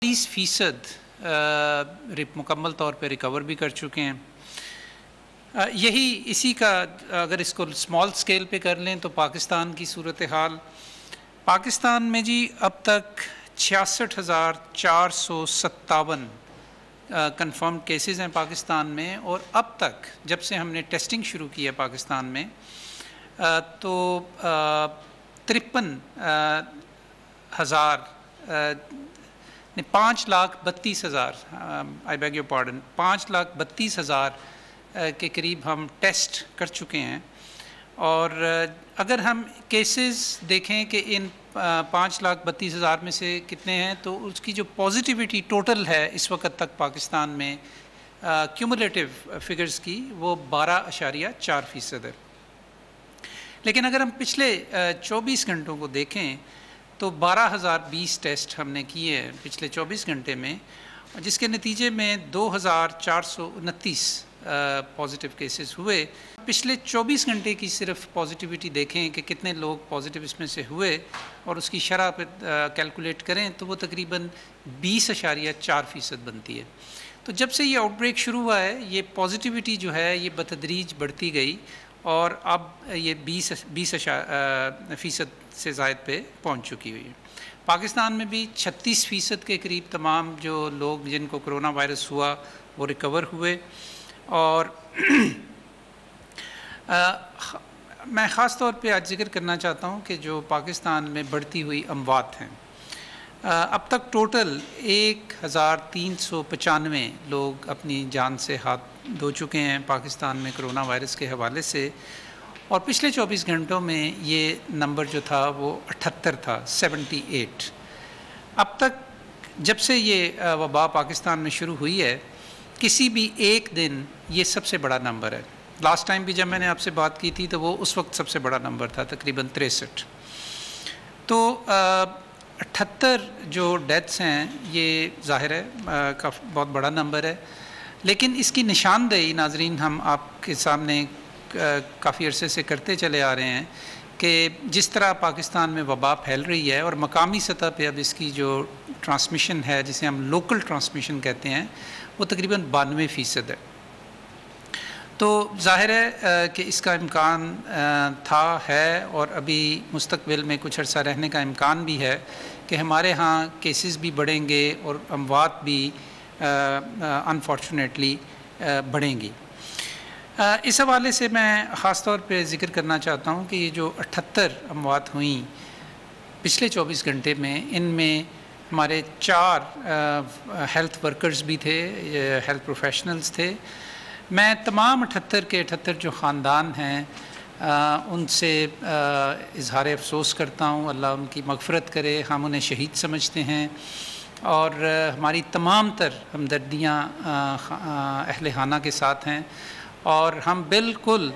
30% مکمل طور پہ ریکور بھی کر چکے ہیں۔ اسی کا اگر اس کو اسمال سکیل پہ کر لیں تو پاکستان کی صورتحال، پاکستان میں جی اب تک 66,457 کنفرم کیسز ہیں پاکستان میں، اور اب تک جب سے ہم نے ٹیسٹنگ شروع کی ہے پاکستان میں تو 5,32,000 آئی بیگ یور پارڈن 5,32,000 کے قریب ہم ٹیسٹ کر چکے ہیں۔ اور اگر ہم کیسز دیکھیں کہ ان 5,32,000 میں سے کتنے ہیں، تو اس کی جو پازیٹیوٹی ٹوٹل ہے اس وقت تک پاکستان میں کیومولیٹو فگرز کی وہ 12.4% ہے۔ لیکن اگر ہم پچھلے 24 گھنٹوں کو دیکھیں تو 12,020 ٹیسٹ ہم نے کیے ہیں پچھلے 24 گھنٹے میں، جس کے نتیجے میں 2,429 پازیٹیو کیسز ہوئے۔ پچھلے 24 گھنٹے کی صرف پازیٹیوٹی دیکھیں کہ کتنے لوگ پازیٹیو اس میں سے ہوئے اور اس کی شرح پہ کیلکولیٹ کریں تو وہ تقریباً 20.4% بنتی ہے۔ تو جب سے یہ آؤٹ بریک شروع ہوا ہے یہ پازیٹیوٹی جو ہے یہ بتدریج بڑھتی گئی اور اب یہ 20% سے زائد پہ پہنچ چکی ہوئی ہے۔ پاکستان میں بھی 36% کے قریب تمام جو لوگ جن کو کرونا وائرس ہوا وہ ریکور ہوئے۔ اور میں خاص طور پہ آج ذکر کرنا چاہتا ہوں کہ جو پاکستان میں بڑھتی ہوئی اموات ہیں، اب تک ٹوٹل 1,395 لوگ اپنی جان سے ہاتھ دھو چکے ہیں پاکستان میں کرونا وائرس کے حوالے سے، اور پچھلے 24 گھنٹوں میں یہ نمبر جو تھا وہ 78 تھا، 78۔ اب تک جب سے یہ وبا پاکستان میں شروع ہوئی ہے کسی بھی ایک دن یہ سب سے بڑا نمبر ہے۔ لاسٹ ٹائم بھی جب میں نے آپ سے بات کی تھی تو وہ اس وقت سب سے بڑا نمبر تھا، تقریباً 63۔ تو 78 جو ڈیتھس ہیں یہ ظاہر ہے بہت بڑا نمبر ہے، لیکن اس کی نشاندہی ناظرین ہم آپ کے سامنے کافی عرصے سے کرتے چلے آ رہے ہیں کہ جس طرح پاکستان میں وبا پھیل رہی ہے اور مقامی سطح پہ اب اس کی جو ٹرانسمیشن ہے جسے ہم لوکل ٹرانسمیشن کہتے ہیں وہ تقریباً 92% ہے۔ تو ظاہر ہے کہ اس کا امکان تھا، ہے، اور ابھی مستقبل میں کچھ عرصہ رہنے کا امکان بھی ہے کہ ہمارے ہاں کیسز بھی بڑھیں گے اور اموات بھی انفارچونیٹلی بڑھیں گی۔ اس حوالے سے میں خاص طور پہ ذکر کرنا چاہتا ہوں کہ یہ جو 78 اموات ہوئیں پچھلے 24 گھنٹے میں، ان میں ہمارے 4 ہیلتھ ورکرز بھی تھے، ہیلتھ پروفیشنلز تھے۔ میں تمام 78 کے 78 جو خاندان ہیں ان سے اظہار افسوس کرتا ہوں، اللہ ان کی مغفرت کرے، ہم انہیں شہید سمجھتے ہیں، اور ہماری تمام تر ہمدردیاں اہل خانہ کے ساتھ ہیں۔ اور ہم بالکل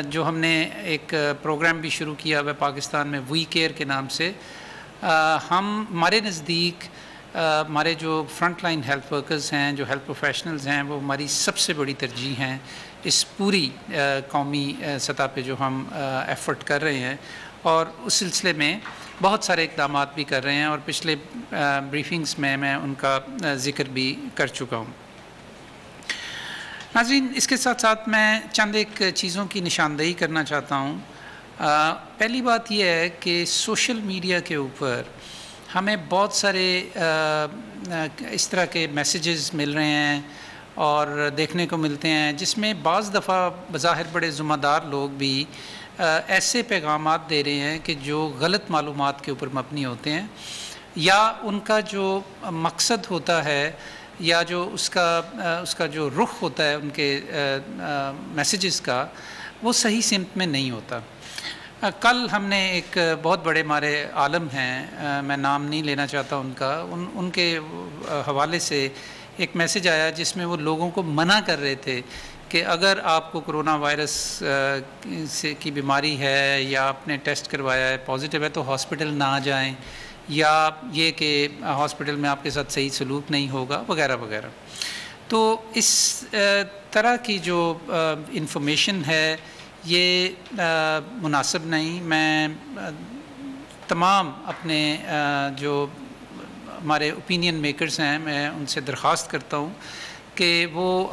جو ہم نے ایک پروگرام بھی شروع کیا ہے پاکستان میں وی کیئر کے نام سے، ہمارے نزدیک ہمارے جو فرنٹ لائن ہیلتھ ورکرز ہیں، جو ہیلتھ پروفیشنلز ہیں، وہ ہماری سب سے بڑی ترجیح ہیں اس پوری قومی سطح پہ جو ہم ایفرٹ کر رہے ہیں، اور اس سلسلے میں بہت سارے اقدامات بھی کر رہے ہیں، اور پچھلے بریفنگز میں ان کا ذکر بھی کر چکا ہوں۔ ناظرین، اس کے ساتھ ساتھ میں چند ایک چیزوں کی نشاندہی کرنا چاہتا ہوں۔ پہلی بات یہ ہے کہ سوشل میڈیا کے اوپر ہمیں بہت سارے اس طرح کے میسیجز مل رہے ہیں اور دیکھنے کو ملتے ہیں جس میں بعض دفعہ بظاہر بڑے ذمہ دار لوگ بھی ایسے پیغامات دے رہے ہیں کہ جو غلط معلومات کے اوپر مبنی ہوتے ہیں، یا ان کا جو مقصد ہوتا ہے یا جو اس کا جو رخ ہوتا ہے ان کے میسیجز کا، وہ صحیح سمت میں نہیں ہوتا۔ کل ہم نے ایک بہت بڑے ہمارے عالم ہیں، میں نام نہیں لینا چاہتا ان کا، ان کے حوالے سے ایک میسیج آیا جس میں وہ لوگوں کو منع کر رہے تھے کہ اگر آپ کو کرونا وائرس کی بیماری ہے یا آپ نے ٹیسٹ کروایا ہے پازیٹیو ہے تو ہاسپٹل نہ جائیں، یا یہ کہ ہاسپٹل میں آپ کے ساتھ صحیح سلوک نہیں ہوگا وغیرہ وغیرہ۔ تو اس طرح کی جو انفارمیشن ہے یہ مناسب نہیں۔ میں تمام اپنے جو ہمارے اوپینین میکرز ہیں میں ان سے درخواست کرتا ہوں کہ وہ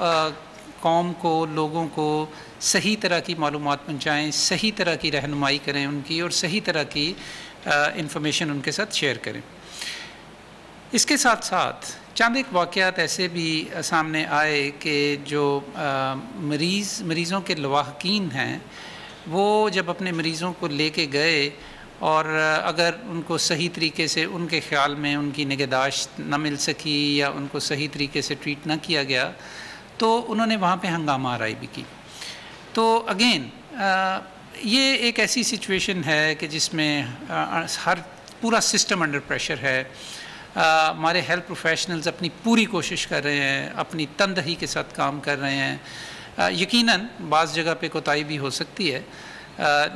قوم کو لوگوں کو صحیح طرح کی معلومات پہنچائیں، صحیح طرح کی رہنمائی کریں ان کی، اور صحیح طرح کی انفارمیشن ان کے ساتھ شیئر کریں۔ اس کے ساتھ ساتھ چند ایک واقعات ایسے بھی سامنے آئے کہ جو مریضوں کے لواحقین ہیں وہ جب اپنے مریضوں کو لے کے گئے اور اگر ان کو صحیح طریقے سے ان کے خیال میں ان کی نگہداشت نہ مل سکی یا ان کو صحیح طریقے سے ٹریٹ نہ کیا گیا تو انہوں نے وہاں پہ ہنگامہ آرائی بھی کی۔ تو اگین یہ ایک ایسی سچویشن ہے کہ جس میں ہر پورا سسٹم انڈر پریشر ہے۔ ہمارے ہیلتھ پروفیشنلز اپنی پوری کوشش کر رہے ہیں، اپنی تندہی کے ساتھ کام کر رہے ہیں۔ یقیناً بعض جگہ پہ کوتاہی بھی ہو سکتی ہے،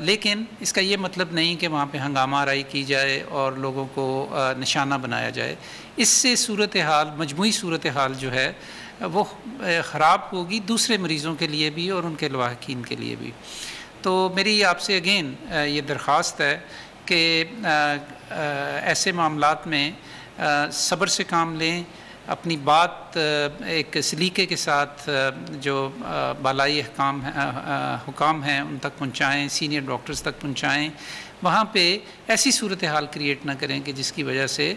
لیکن اس کا یہ مطلب نہیں کہ وہاں پہ ہنگامہ آرائی کی جائے اور لوگوں کو نشانہ بنایا جائے۔ اس سے صورتحال، مجموعی صورتحال جو ہے وہ خراب ہوگی دوسرے مریضوں کے لیے بھی اور ان کے لواحقین کے لیے بھی۔ تو میری آپ سے اگین یہ درخواست ہے کہ ایسے معاملات میں صبر سے کام لیں، اپنی بات ایک سلیقے کے ساتھ جو بالائی حکام ہیں ان تک پہنچائیں، سینئر ڈاکٹرز تک پہنچائیں، وہاں پہ ایسی صورتحال کریٹ نہ کریں کہ جس کی وجہ سے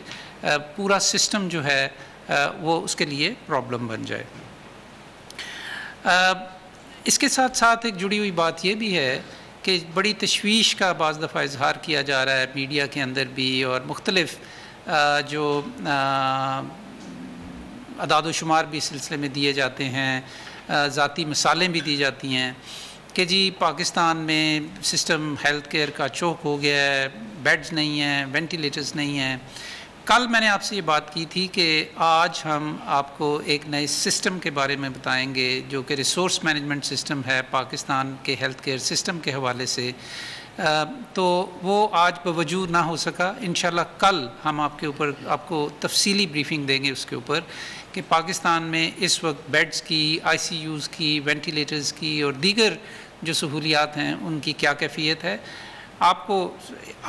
پورا سسٹم جو ہے وہ اس کے لیے پرابلم بن جائے۔ اس کے ساتھ ساتھ ایک جڑی ہوئی بات یہ بھی ہے کہ بڑی تشویش کا بعض دفعہ اظہار کیا جا رہا ہے میڈیا کے اندر بھی، اور مختلف جو اعداد و شمار بھی اس سلسلے میں دیے جاتے ہیں، ذاتی مثالیں بھی دی جاتی ہیں کہ جی پاکستان میں سسٹم ہیلتھ کیئر کا چوک ہو گیا ہے، بیڈز نہیں ہیں، وینٹیلیٹرز نہیں ہیں۔ کل میں نے آپ سے یہ بات کی تھی کہ آج ہم آپ کو ایک نئے سسٹم کے بارے میں بتائیں گے جو کہ ریسورس مینجمنٹ سسٹم ہے پاکستان کے ہیلتھ کیئر سسٹم کے حوالے سے، تو وہ آج بوجود نہ ہو سکا۔ انشاءاللہ کل ہم آپ کو تفصیلی بریفنگ دیں گے اس کے اوپر کہ پاکستان میں اس وقت بیڈز کی، آئی سی یوز کی، وینٹیلیٹرز کی اور دیگر جو سہولیات ہیں ان کی کیا کیفیت ہے۔ آپ کو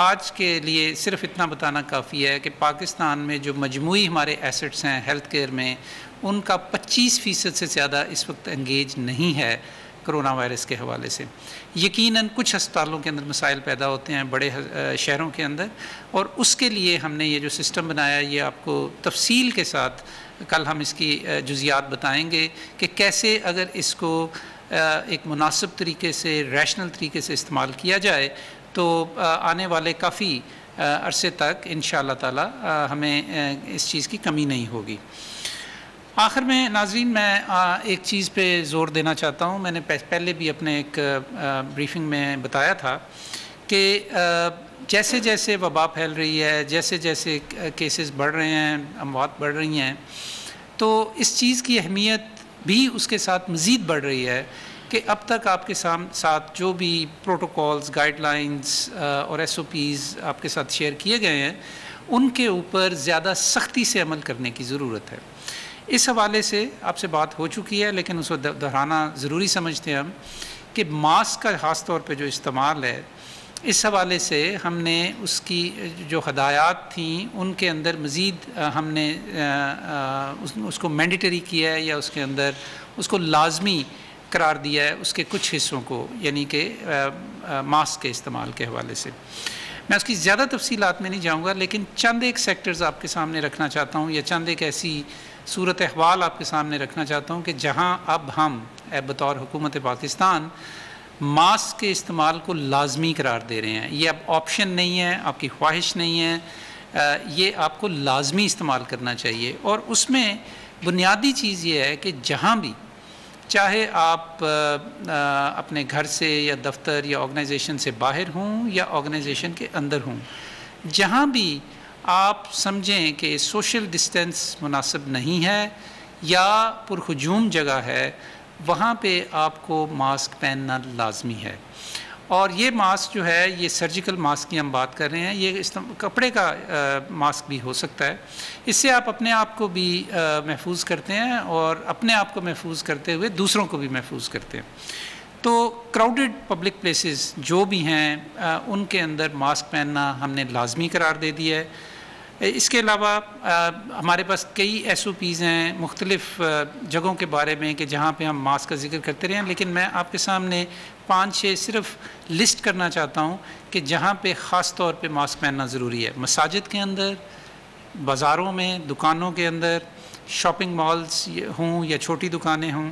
آج کے لیے صرف اتنا بتانا کافی ہے کہ پاکستان میں جو مجموعی ہمارے ایسٹس ہیں ہیلتھ کیئر میں، ان کا 25% سے زیادہ اس وقت انگیج نہیں ہے کرونا وائرس کے حوالے سے۔ یقیناً کچھ ہسپتالوں کے اندر مسائل پیدا ہوتے ہیں بڑے شہروں کے اندر، اور اس کے لیے ہم نے یہ جو سسٹم بنایا یہ آپ کو تفصیل کے ساتھ کل ہم اس کی جزیات بتائیں گے کہ کیسے اگر اس کو ایک مناسب طریقے سے، ریشنل طریقے سے استعمال کیا جائے تو آنے والے کافی عرصے تک انشاءاللہ تعالی ہمیں اس چیز کی کمی نہیں ہوگی۔ آخر میں ناظرین میں ایک چیز پہ زور دینا چاہتا ہوں، میں نے پہلے بھی اپنے ایک بریفنگ میں بتایا تھا کہ جیسے جیسے وبا پھیل رہی ہے، جیسے جیسے کیسز بڑھ رہے ہیں، اموات بڑھ رہی ہیں، تو اس چیز کی اہمیت بھی اس کے ساتھ مزید بڑھ رہی ہے کہ اب تک آپ کے ساتھ جو بھی پروٹوکولز، گائیڈ لائنز اور ایس او پیز آپ کے ساتھ شیئر کیے گئے ہیں ان کے اوپر زیادہ سختی سے عمل کرنے کی ضرورت ہے۔ اس حوالے سے آپ سے بات ہو چکی ہے لیکن اس کو دہرانا ضروری سمجھتے ہیں ہم کہ ماسک کا خاص طور پہ جو استعمال ہے، اس حوالے سے ہم نے اس کی جو ہدایات تھیں ان کے اندر مزید ہم نے اس کو مینڈیٹری کیا ہے یا اس کے اندر اس کو لازمی قرار دیا ہے اس کے کچھ حصوں کو، یعنی کہ ماسک کے استعمال کے حوالے سے۔ میں اس کی زیادہ تفصیلات میں نہیں جاؤں گا، لیکن چند ایک سیکٹرز آپ کے سامنے رکھنا چاہتا ہوں یا چند ایک ایسی صورت احوال آپ کے سامنے رکھنا چاہتا ہوں کہ جہاں اب ہم بطور حکومت پاکستان ماسک کے استعمال کو لازمی قرار دے رہے ہیں۔ یہ اب آپشن نہیں ہے، آپ کی خواہش نہیں ہے، یہ آپ کو لازمی استعمال کرنا چاہیے۔ اور اس میں بنیادی چیز یہ ہے کہ جہاں بھی چاہے آپ اپنے گھر سے یا دفتر یا آرگنائزیشن سے باہر ہوں یا آرگنائزیشن کے اندر ہوں، جہاں بھی آپ سمجھیں کہ سوشل ڈسٹینس مناسب نہیں ہے یا پرہجوم جگہ ہے، وہاں پہ آپ کو ماسک پہننا لازمی ہے۔ اور یہ ماسک جو ہے، یہ سرجیکل ماسک کی ہم بات کر رہے ہیں، یہ کپڑے کا ماسک بھی ہو سکتا ہے۔ اس سے آپ اپنے آپ کو بھی محفوظ کرتے ہیں اور اپنے آپ کو محفوظ کرتے ہوئے دوسروں کو بھی محفوظ کرتے ہیں۔ تو کراؤڈڈ پبلک پلیسز جو بھی ہیں ان کے اندر ماسک پہننا ہم نے لازمی قرار دے دیا ہے۔ اس کے علاوہ ہمارے پاس کئی ایس او پیز ہیں مختلف جگہوں کے بارے میں کہ جہاں پہ ہم ماسک کا ذکر کرتے رہے ہیں، لیکن میں آپ کے سامنے 5-6 صرف لسٹ کرنا چاہتا ہوں کہ جہاں پہ خاص طور پہ ماسک پہننا ضروری ہے۔ مساجد کے اندر، بازاروں میں، دکانوں کے اندر، شاپنگ مالز ہوں یا چھوٹی دکانیں ہوں،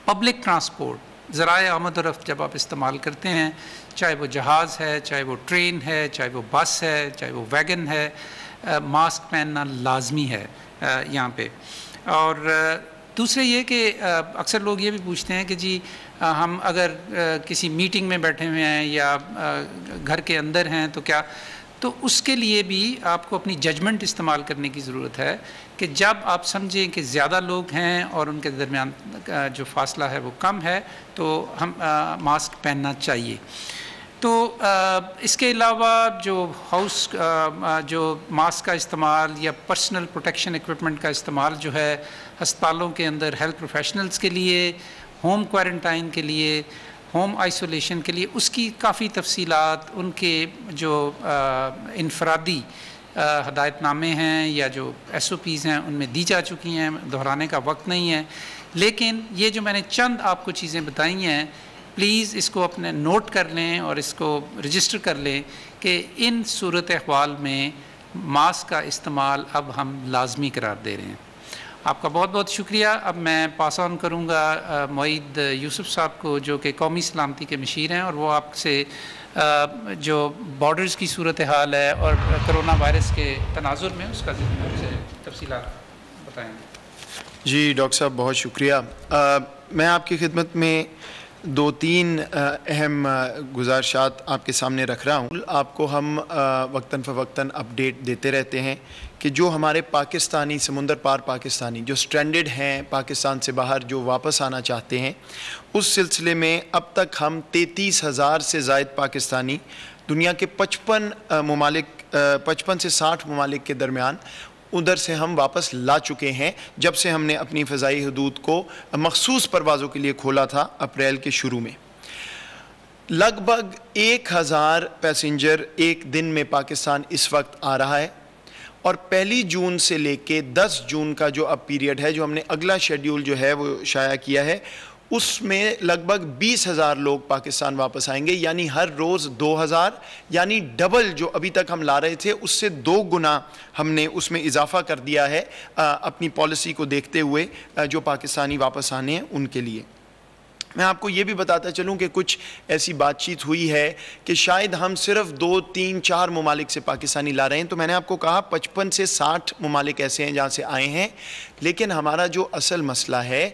پبلک ٹرانسپورٹ، ذرائع آمد و رفت جب آپ استعمال کرتے ہیں، چاہے وہ جہاز ہے، چاہے وہ ٹرین ہے، چاہے وہ بس ہے، چاہے وہ ویگن ہے، ماسک پہننا لازمی ہے یہاں پہ۔ اور دوسرے یہ کہ اکثر لوگ یہ بھی پوچھتے ہیں کہ جی ہم اگر کسی میٹنگ میں بیٹھے ہوئے ہیں یا گھر کے اندر ہیں تو کیا، تو اس کے لیے بھی آپ کو اپنی ججمنٹ استعمال کرنے کی ضرورت ہے کہ جب آپ سمجھیں کہ زیادہ لوگ ہیں اور ان کے درمیان جو فاصلہ ہے وہ کم ہے تو ہم ماسک پہننا چاہیے۔ تو اس کے علاوہ جو ماسک کا استعمال یا پرسنل پروٹیکشن ایکوپمنٹ کا استعمال جو ہے ہسپتالوں کے اندر ہیلتھ پروفیشنلز کے لیے، ہوم کوارنٹائن کے لیے، ہوم آئسولیشن کے لیے، اس کی کافی تفصیلات ان کے جو انفرادی ہدایت نامے ہیں یا جو ایس او پیز ہیں ان میں دی جا چکی ہیں، دہرانے کا وقت نہیں ہے۔ لیکن یہ جو میں نے چند آپ کو چیزیں بتائی ہیں، پلیز اس کو اپنے نوٹ کر لیں اور اس کو رجسٹر کر لیں کہ ان صورت احوال میں ماسک کا استعمال اب ہم لازمی قرار دے رہے ہیں۔ آپ کا بہت بہت شکریہ۔ اب میں پاس آن کروں گا معید یوسف صاحب کو جو کہ قومی سلامتی کے مشیر ہیں، اور وہ آپ سے جو بارڈرز کی صورتحال ہے اور کرونا وائرس کے تناظر میں اس کا تفصیلات بتائیں گے۔ جی ڈاکٹر صاحب بہت شکریہ۔ میں آپ کی خدمت میں 2-3 اہم گزارشات آپ کے سامنے رکھ رہا ہوں۔ آپ کو ہم وقتاً فوقتاً اپڈیٹ دیتے رہتے ہیں کہ جو ہمارے پاکستانی سمندر پار پاکستانی جو سٹرینڈڈ ہیں پاکستان سے باہر، جو واپس آنا چاہتے ہیں، اس سلسلے میں اب تک ہم 33,000 سے زائد پاکستانی دنیا کے 55 سے 60 ممالک کے درمیان ادھر سے ہم واپس لا چکے ہیں، جب سے ہم نے اپنی فضائی حدود کو مخصوص پروازوں کے لیے کھولا تھا اپریل کے شروع میں۔ لگ بھگ 1,000 پیسنجر ایک دن میں پاکستان اس وقت آ رہا ہے، اور 1 جون سے لے کے 10 جون کا جو اب پیریڈ ہے، جو ہم نے اگلا شیڈیول جو ہے وہ شائع کیا ہے، اس میں لگ بھگ 20,000 لوگ پاکستان واپس آئیں گے، یعنی ہر روز 2,000، یعنی ڈبل جو ابھی تک ہم لا رہے تھے اس سے 2 گنا ہم نے اس میں اضافہ کر دیا ہے اپنی پالیسی کو دیکھتے ہوئے جو پاکستانی واپس آنے ہیں ان کے لیے۔ میں آپ کو یہ بھی بتاتا چلوں کہ کچھ ایسی بات چیت ہوئی ہے کہ شاید ہم صرف 2، 3، 4 ممالک سے پاکستانی لا رہے ہیں، تو میں نے آپ کو کہا 55 سے 60 ممالک ایسے ہیں جہاں سے آئے ہیں، لیکن ہمارا جو اصل مسئلہ ہے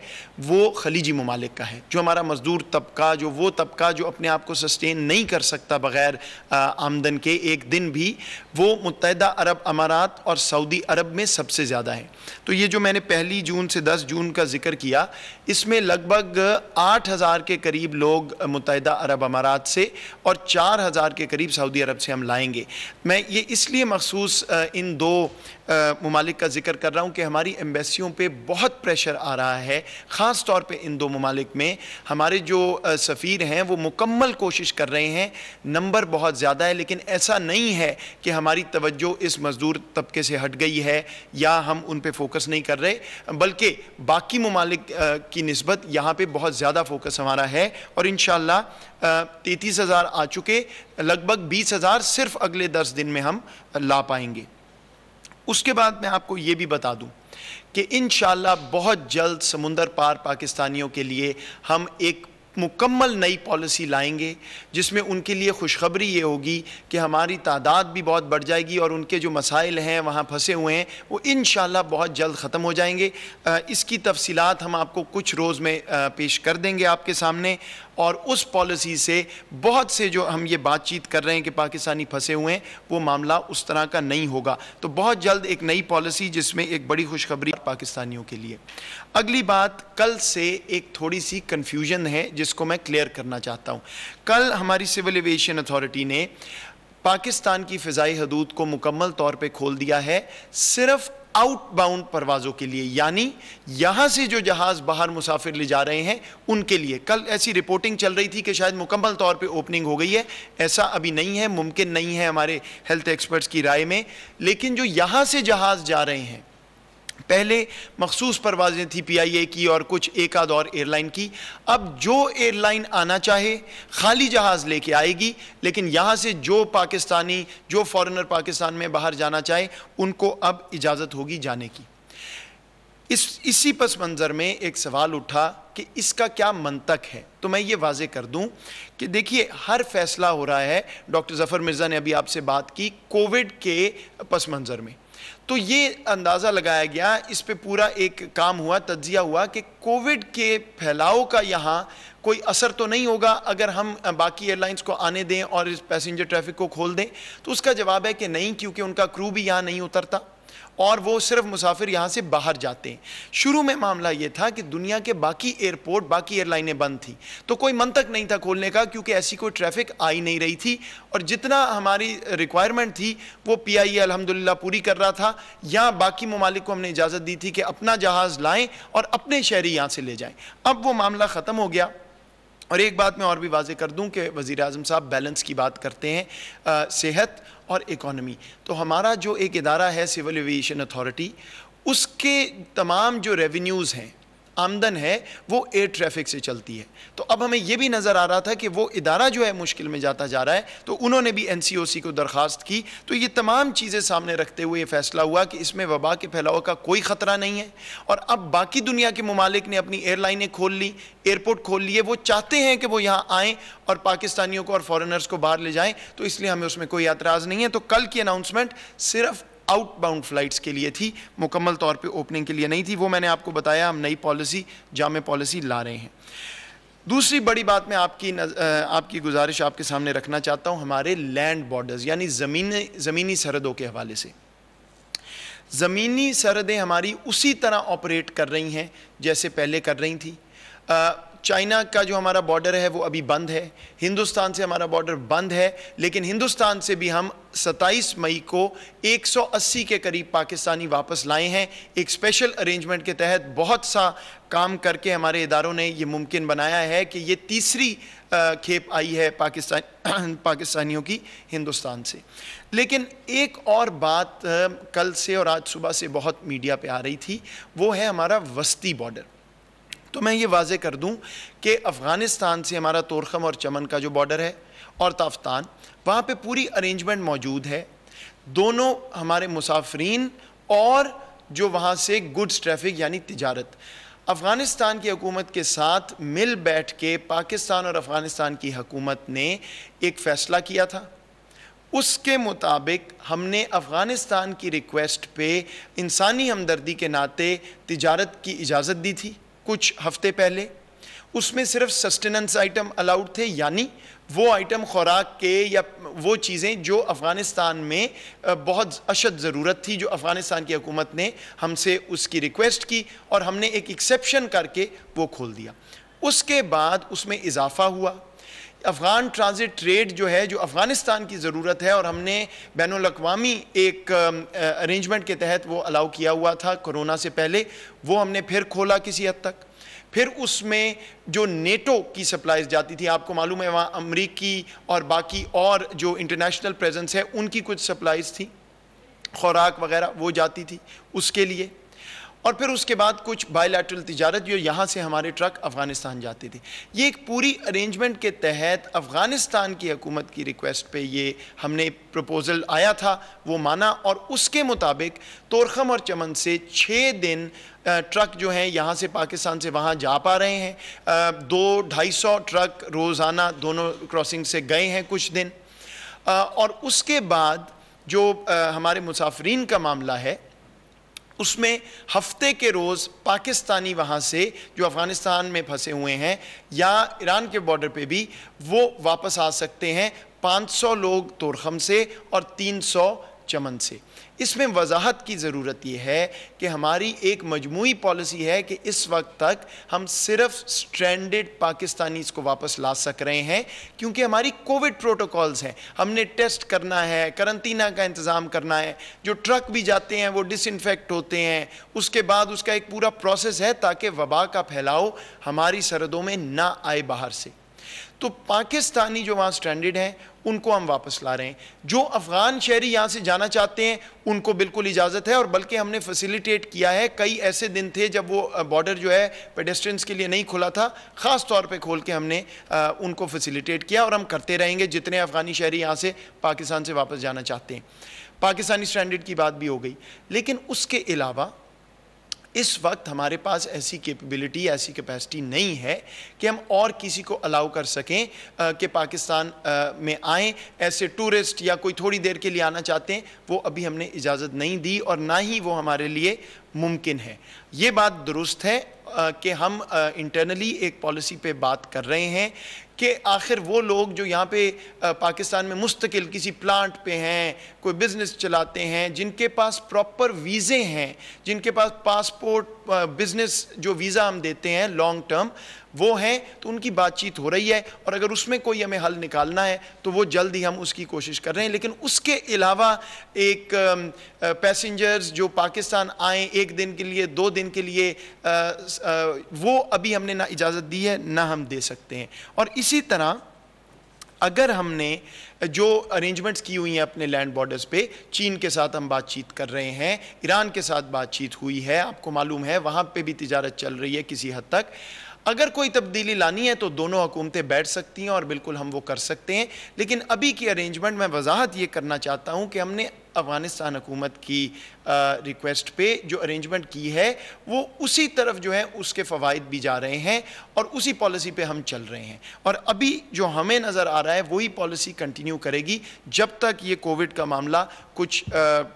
وہ خلیجی ممالک کا ہے۔ جو ہمارا مزدور طبقہ، جو وہ طبقہ جو اپنے آپ کو سسٹین نہیں کر سکتا بغیر آمدن کے ایک دن بھی، وہ متحدہ عرب امارات اور سعودی عرب میں سب سے زیادہ ہے۔ تو یہ جو میں نے 1 جون سے 10 جون کا ذکر کیا، اس میں لگ بھگ 8,000 کے قریب لوگ متحدہ عرب امارات سے اور 4,000 کے قریب سعودی عرب سے ہم لائیں گے۔ میں یہ اس لیے مخصوص ان 2 ممالک کا ذکر کر رہا ہوں کہ ہماری ایمبیسیوں پہ بہت پریشر آ رہا ہے، خاص طور پہ ان 2 ممالک میں۔ ہمارے جو سفیر ہیں وہ مکمل کوشش کر رہے ہیں، نمبر بہت زیادہ ہے، لیکن ایسا نہیں ہے کہ ہماری توجہ اس مزدور طبقے سے ہٹ گئی ہے یا ہم ان پہ فوکس نہیں کر رہے، بلکہ باقی ممالک کی نسبت یہاں پہ بہت زیادہ فوکس ہمارا ہے، اور انشاءاللہ 33,000 آ چکے، لگ بھگ 20,000 صرف اگلے 10 دن میں ہم لا پائیں گے۔ اس کے بعد میں آپ کو یہ بھی بتا دوں کہ انشاءاللہ بہت جلد سمندر پار پاکستانیوں کے لیے ہم ایک مکمل نئی پالیسی لائیں گے، جس میں ان کے لیے خوشخبری یہ ہوگی کہ ہماری تعداد بھی بہت بڑھ جائے گی اور ان کے جو مسائل ہیں وہاں پھنسے ہوئے ہیں وہ انشاءاللہ بہت جلد ختم ہو جائیں گے۔ اس کی تفصیلات ہم آپ کو کچھ روز میں پیش کر دیں گے آپ کے سامنے، اور اس پالیسی سے بہت سے جو ہم یہ بات چیت کر رہے ہیں کہ پاکستانی پھنسے ہوئے ہیں، وہ معاملہ اس طرح کا نہیں ہوگا۔ تو بہت جلد ایک نئی پالیسی جس میں ایک بڑی خوشخبری پاکستانیوں کے لیے۔ اگلی بات، کل سے ایک تھوڑی سی کنفیوژن ہے جس کو میں کلیئر کرنا چاہتا ہوں۔ کل ہماری سول ایویشن اتھارٹی نے پاکستان کی فضائی حدود کو مکمل طور پہ کھول دیا ہے، صرف آؤٹ باؤنڈ پروازوں کے لیے، یعنی یہاں سے جو جہاز باہر مسافر لے جا رہے ہیں ان کے لیے۔ کل ایسی رپورٹنگ چل رہی تھی کہ شاید مکمل طور پہ اوپننگ ہو گئی ہے، ایسا ابھی نہیں ہے، ممکن نہیں ہے ہمارے ہیلتھ ایکسپرٹس کی رائے میں، لیکن جو یہاں سے جہاز جا رہے ہیں، پہلے مخصوص پروازیں تھی پی آئی اے کی اور کچھ ایک آدھ اور ایئر لائن کی، اب جو ایئر لائن آنا چاہے خالی جہاز لے کے آئے گی، لیکن یہاں سے جو پاکستانی، جو فارنر پاکستان میں باہر جانا چاہے ان کو اب اجازت ہوگی جانے کی۔ اسی پس منظر میں ایک سوال اٹھا کہ اس کا کیا منطق ہے، تو میں یہ واضح کر دوں کہ دیکھیے ہر فیصلہ ہو رہا ہے، ڈاکٹر ظفر مرزا نے ابھی آپ سے بات کی کووڈ کے پس منظر میں، تو یہ اندازہ لگایا گیا، اس پہ پورا ایک کام ہوا، تجزیہ ہوا کہ کووڈ کے پھیلاؤ کا یہاں کوئی اثر تو نہیں ہوگا اگر ہم باقی ایئر لائنز کو آنے دیں اور اس پیسنجر ٹریفک کو کھول دیں، تو اس کا جواب ہے کہ نہیں، کیونکہ ان کا کرو بھی یہاں نہیں اترتا اور وہ صرف مسافر یہاں سے باہر جاتے ہیں۔ شروع میں معاملہ یہ تھا کہ دنیا کے باقی ایئرپورٹ، باقی ایئر لائنیں بند تھیں، تو کوئی منطق نہیں تھا کھولنے کا، کیونکہ ایسی کوئی ٹریفک آئی نہیں رہی تھی، اور جتنا ہماری ریکوائرمنٹ تھی وہ پی آئی اے الحمدللہ پوری کر رہا تھا۔ یہاں باقی ممالک کو ہم نے اجازت دی تھی کہ اپنا جہاز لائیں اور اپنے شہری یہاں سے لے جائیں۔ اب وہ معاملہ ختم ہو گیا۔ اور ایک بات میں اور بھی واضح کر دوں کہ وزیر اعظم صاحب بیلنس کی بات کرتے ہیں، صحت اور اکانومی، تو ہمارا جو ایک ادارہ ہے سول ایویشن اتھارٹی، اس کے تمام جو ریونیوز ہیں، آمدن ہے، وہ ایئر ٹریفک سے چلتی ہے۔ تو اب ہمیں یہ بھی نظر آ رہا تھا کہ وہ ادارہ جو ہے مشکل میں جاتا جا رہا ہے، تو انہوں نے بھی این سی او سی کو درخواست کی۔ تو یہ تمام چیزیں سامنے رکھتے ہوئے یہ فیصلہ ہوا کہ اس میں وبا کے پھیلاؤ کا کوئی خطرہ نہیں ہے، اور اب باقی دنیا کے ممالک نے اپنی ایئر لائنیں کھول لی، ایئرپورٹ کھول لیے، وہ چاہتے ہیں کہ وہ یہاں آئیں اور پاکستانیوں کو اور فارنرز کو باہر لے جائیں، تو اس لیے ہمیں اس میں کوئی اعتراض نہیں ہے۔ تو کل کی اناؤنسمنٹ صرف آؤٹ باؤنڈ فلائٹس کے لیے تھی، مکمل طور پہ اوپننگ کے لیے نہیں تھی۔ وہ میں نے آپ کو بتایا، ہم نئی پالیسی، جامع پالیسی لا رہے ہیں۔ دوسری بڑی بات میں آپ کی گزارش آپ کے سامنے رکھنا چاہتا ہوں، ہمارے لینڈ بارڈرز یعنی زمینی سرحدوں کے حوالے سے۔ زمینی سرحدیں ہماری اسی طرح آپریٹ کر رہی ہیں جیسے پہلے کر رہی تھیں۔ چائنا کا جو ہمارا بارڈر ہے وہ ابھی بند ہے، ہندوستان سے ہمارا بارڈر بند ہے، لیکن ہندوستان سے بھی ہم 27 مئی کو 180 کے قریب پاکستانی واپس لائے ہیں۔ ایک اسپیشل ارینجمنٹ کے تحت بہت سا کام کر کے ہمارے اداروں نے یہ ممکن بنایا ہے کہ یہ تیسری کھیپ آئی ہے پاکستانیوں کی ہندوستان سے۔ لیکن ایک اور بات کل سے اور آج صبح سے بہت میڈیا پہ آ رہی تھی، وہ ہے ہمارا وسطی بارڈر۔ تو میں یہ واضح کر دوں کہ افغانستان سے ہمارا تورخم اور چمن کا جو بارڈر ہے اور تافتان، وہاں پہ پوری ارینجمنٹ موجود ہے، دونوں ہمارے مسافرین اور جو وہاں سے گڈز ٹریفک یعنی تجارت۔ افغانستان کی حکومت کے ساتھ مل بیٹھ کے پاکستان اور افغانستان کی حکومت نے ایک فیصلہ کیا تھا، اس کے مطابق ہم نے افغانستان کی ریکویسٹ پہ انسانی ہمدردی کے ناطے تجارت کی اجازت دی تھی کچھ ہفتے پہلے۔ اس میں صرف سسٹیننس آئٹم الاؤڈ تھے، یعنی وہ آئٹم خوراک کے یا وہ چیزیں جو افغانستان میں بہت اشد ضرورت تھی، جو افغانستان کی حکومت نے ہم سے اس کی ریکویسٹ کی اور ہم نے ایک ایکسیپشن کر کے وہ کھول دیا۔ اس کے بعد اس میں اضافہ ہوا، افغان ٹرانزٹ ٹریڈ جو ہے، جو افغانستان کی ضرورت ہے اور ہم نے بین الاقوامی ایک ارینجمنٹ کے تحت وہ الاؤ کیا ہوا تھا کرونا سے پہلے، وہ ہم نے پھر کھولا کسی حد تک۔ پھر اس میں جو نیٹو کی سپلائز جاتی تھی، آپ کو معلوم ہے وہاں امریکی اور باقی اور جو انٹرنیشنل پریزنس ہے ان کی کچھ سپلائز تھی، خوراک وغیرہ وہ جاتی تھی اس کے لیے۔ اور پھر اس کے بعد کچھ بائی لیٹرل تجارت جو یہاں سے ہمارے ٹرک افغانستان جاتے تھے۔ یہ ایک پوری ارینجمنٹ کے تحت افغانستان کی حکومت کی ریکویسٹ پہ یہ ہم نے پروپوزل آیا تھا، وہ مانا، اور اس کے مطابق تورخم اور چمن سے 6 دن ٹرک جو ہیں یہاں سے پاکستان سے وہاں جا پا رہے ہیں۔ 200-250 ٹرک روزانہ دونوں کراسنگ سے گئے ہیں کچھ دن۔ اور اس کے بعد جو ہمارے مسافرین کا معاملہ ہے، اس میں ہفتے کے روز پاکستانی وہاں سے جو افغانستان میں پھنسے ہوئے ہیں یا ایران کے بارڈر پہ بھی وہ واپس آ سکتے ہیں، 500 لوگ تورخم سے اور 300 چمن سے۔ اس میں وضاحت کی ضرورت یہ ہے کہ ہماری ایک مجموعی پالیسی ہے کہ اس وقت تک ہم صرف سٹرینڈڈ پاکستانیز کو واپس لا سک رہے ہیں، کیونکہ ہماری کووڈ پروٹوکولز ہیں، ہم نے ٹیسٹ کرنا ہے، کرنٹینہ کا انتظام کرنا ہے، جو ٹرک بھی جاتے ہیں وہ ڈس انفیکٹ ہوتے ہیں، اس کے بعد اس کا ایک پورا پروسیس ہے تاکہ وبا کا پھیلاؤ ہماری سرحدوں میں نہ آئے باہر سے۔ تو پاکستانی جو وہاں سٹرینڈڈ ہیں ان کو ہم واپس لا رہے ہیں، جو افغان شہری یہاں سے جانا چاہتے ہیں ان کو بالکل اجازت ہے، اور بلکہ ہم نے فیسیلیٹیٹ کیا ہے۔ کئی ایسے دن تھے جب وہ بارڈر جو ہے پیڈسٹرینز کے لیے نہیں کھلا تھا، خاص طور پہ کھول کے ہم نے ان کو فیسیلیٹیٹ کیا، اور ہم کرتے رہیں گے جتنے افغانی شہری یہاں سے پاکستان سے واپس جانا چاہتے ہیں۔ پاکستانی سٹینڈرڈ کی بات بھی ہو گئی، لیکن اس کے علاوہ اس وقت ہمارے پاس ایسی کیپیبلٹی، ایسی کیپیسٹی نہیں ہے کہ ہم اور کسی کو الاؤ کر سکیں کہ پاکستان میں آئیں۔ ایسے ٹورسٹ یا کوئی تھوڑی دیر کے لیے آنا چاہتے ہیں، وہ ابھی ہم نے اجازت نہیں دی، اور نہ ہی وہ ہمارے لیے ممکن ہے۔ یہ بات درست ہے کہ ہم انٹرنلی ایک پالیسی پہ بات کر رہے ہیں کہ آخر وہ لوگ جو یہاں پہ پاکستان میں مستقل کسی پلانٹ پہ ہیں، کوئی بزنس چلاتے ہیں، جن کے پاس پراپر ویزے ہیں، جن کے پاس پاسپورٹ بزنس جو ویزا ہم دیتے ہیں لانگ ٹرم وہ ہیں، تو ان کی بات چیت ہو رہی ہے، اور اگر اس میں کوئی ہمیں حل نکالنا ہے تو وہ جلد ہی ہم اس کی کوشش کر رہے ہیں۔ لیکن اس کے علاوہ ایک پیسنجرز جو پاکستان آئیں ایک دن کے لیے، 2 دن کے لیے، وہ ابھی ہم نے نہ اجازت دی ہے نہ ہم دے سکتے ہیں۔ اور اسی طرح اگر ہم نے جو ارینجمنٹس کی ہوئی ہیں اپنے لینڈ بارڈرز پہ، چین کے ساتھ ہم بات چیت کر رہے ہیں، ایران کے ساتھ بات چیت ہوئی ہے، آپ کو معلوم ہے وہاں پہ بھی تجارت چل رہی ہے کسی حد تک۔ اگر کوئی تبدیلی لانی ہے تو دونوں حکومتیں بیٹھ سکتی ہیں اور بالکل ہم وہ کر سکتے ہیں، لیکن ابھی کی ارینجمنٹ میں وضاحت یہ کرنا چاہتا ہوں کہ ہم نے افغانستان حکومت کی ریکویسٹ پہ جو ارینجمنٹ کی ہے وہ اسی طرف جو ہے اس کے فوائد بھی جا رہے ہیں، اور اسی پالیسی پہ ہم چل رہے ہیں، اور ابھی جو ہمیں نظر آ رہا ہے وہی پالیسی کنٹینیو کرے گی جب تک یہ کووڈ کا معاملہ کچھ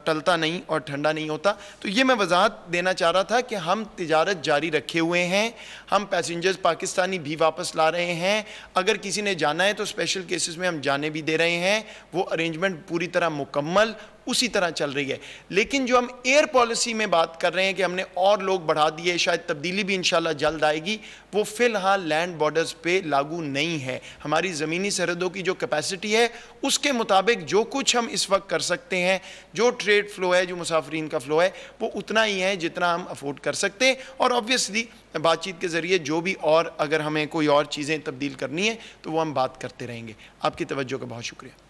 ٹلتا نہیں اور ٹھنڈا نہیں ہوتا۔ تو یہ میں وضاحت دینا چاہ رہا تھا کہ ہم تجارت جاری رکھے ہوئے ہیں، ہم پیسنجرز پاکستانی بھی واپس لا رہے ہیں، اگر کسی نے جانا ہے تو اسپیشل کیسز میں ہم جانے بھی دے رہے ہیں، وہ ارینجمنٹ پوری طرح مکمل اسی طرح چل رہی ہے۔ لیکن جو ہم ایئر پالیسی میں بات کر رہے ہیں کہ ہم نے اور لوگ بڑھا دیے، شاید تبدیلی بھی انشاءاللہ جلد آئے گی، وہ فی الحال لینڈ بارڈرز پہ لاگو نہیں ہے۔ ہماری زمینی سرحدوں کی جو کیپیسٹی ہے اس کے مطابق جو کچھ ہم اس وقت کر سکتے ہیں، جو ٹریڈ فلو ہے، جو مسافرین کا فلو ہے، وہ اتنا ہی ہے جتنا ہم افورڈ کر سکتے ہیں، اور آبویسلی بات چیت کے ذریعے جو بھی اور اگر ہمیں کوئی اور چیزیں تبدیل کرنی ہے تو وہ ہم بات کرتے رہیں گے۔ آپ کی توجہ کا بہت شکریہ۔